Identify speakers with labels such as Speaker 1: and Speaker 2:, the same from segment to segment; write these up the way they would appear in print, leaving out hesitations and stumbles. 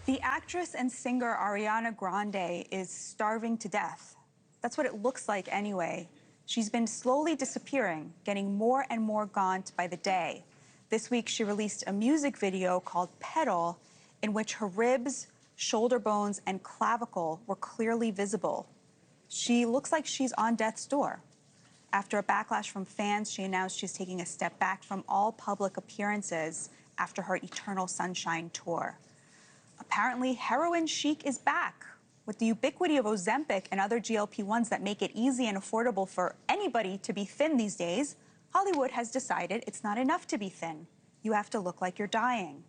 Speaker 1: The actress and singer Ariana Grande is starving to death. That's what it looks like anyway. She's been slowly disappearing, getting more and more gaunt by the day. This week, she released a music video called Pedal, in which her ribs, shoulder bones, and clavicle were clearly visible. She looks like she's on death's door. After a backlash from fans, she announced she's taking a step back from all public appearances after her Eternal Sunshine tour. Apparently, heroin chic is back. With the ubiquity of Ozempic and other GLP-1s that make it easy and affordable for anybody to be thin these days, Hollywood has decided it's not enough to be thin. You have to look like you're dying.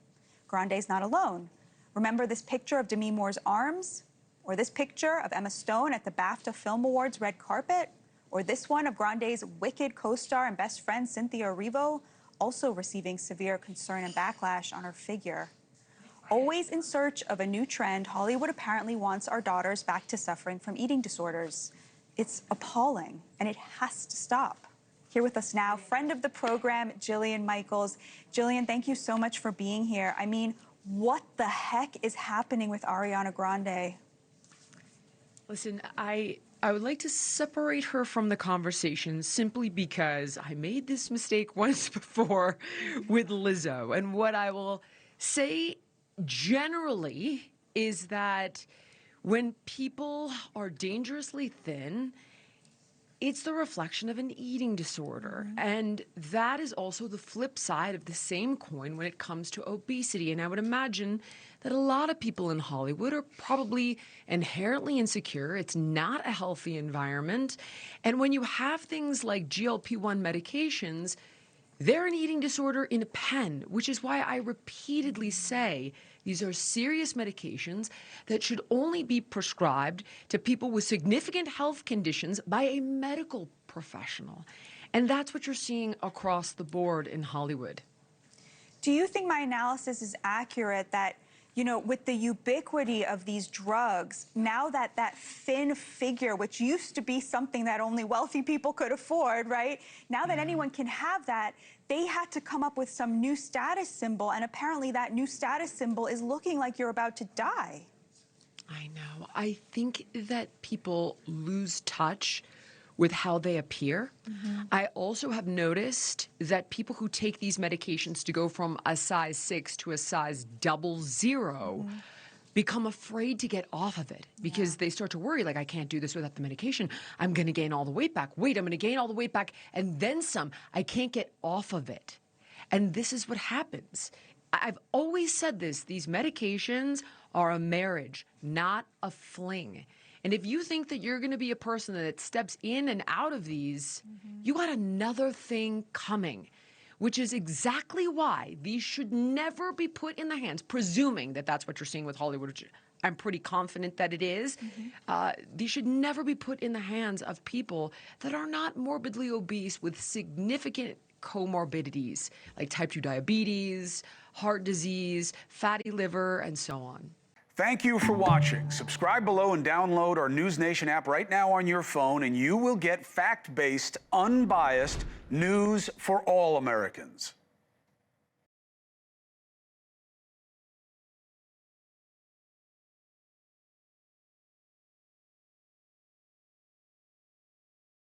Speaker 1: Grande's not alone. Remember this picture of Demi Moore's arms? Or this picture of Emma Stone at the BAFTA Film Awards red carpet? Or this one of Grande's Wicked co-star and best friend Cynthia Erivo, also receiving severe concern and backlash on her figure. Always in search of a new trend, Hollywood apparently wants our daughters back to suffering from eating disorders. It's appalling, and it has to stop. Here with us now, friend of the program, Jillian Michaels. Jillian, thank you so much for being here. I mean, what the heck is happening with Ariana Grande?
Speaker 2: Listen, I would like to separate her from the conversation simply because I made this mistake once before with Lizzo. And what I will say generally is that when people are dangerously thin, it's the reflection of an eating disorder. And that is also the flip side of the same coin when it comes to obesity. And I would imagine that a lot of people in Hollywood are probably inherently insecure. It's not a healthy environment. And when you have things like GLP-1 medications, they're an eating disorder in a pen, which is why I repeatedly say these are serious medications that should only be prescribed to people with significant health conditions by a medical professional. And that's what you're seeing across the board in Hollywood.
Speaker 1: Do you think my analysis is accurate that, you know, with the ubiquity of these drugs, now that that thin figure, which used to be something that only wealthy people could afford, right? Now that anyone can have that, they had to come up with some new status symbol, and apparently that new status symbol is looking like you're about to die.
Speaker 2: I know. I think that people lose touch with how they appear. I also have noticed that people who take these medications to go from a size 6 to a size 00 become afraid to get off of it because they start to worry, like, I can't do this without the medication. I'm going to gain all the weight back. Wait, I'm going to gain all the weight back and then some. I can't get off of it. And this is what happens. I've always said this. These medications are a marriage, not a fling. And if you think that you're going to be a person that steps in and out of these, you got another thing coming, which is exactly why these should never be put in the hands, presuming that that's what you're seeing with Hollywood, which I'm pretty confident that it is. These should never be put in the hands of people that are not morbidly obese with significant comorbidities like type 2 diabetes, heart disease, fatty liver, and so on.
Speaker 3: Thank you for watching. Subscribe below and download our NewsNation app right now on your phone, and you will get fact-based, unbiased news for all Americans.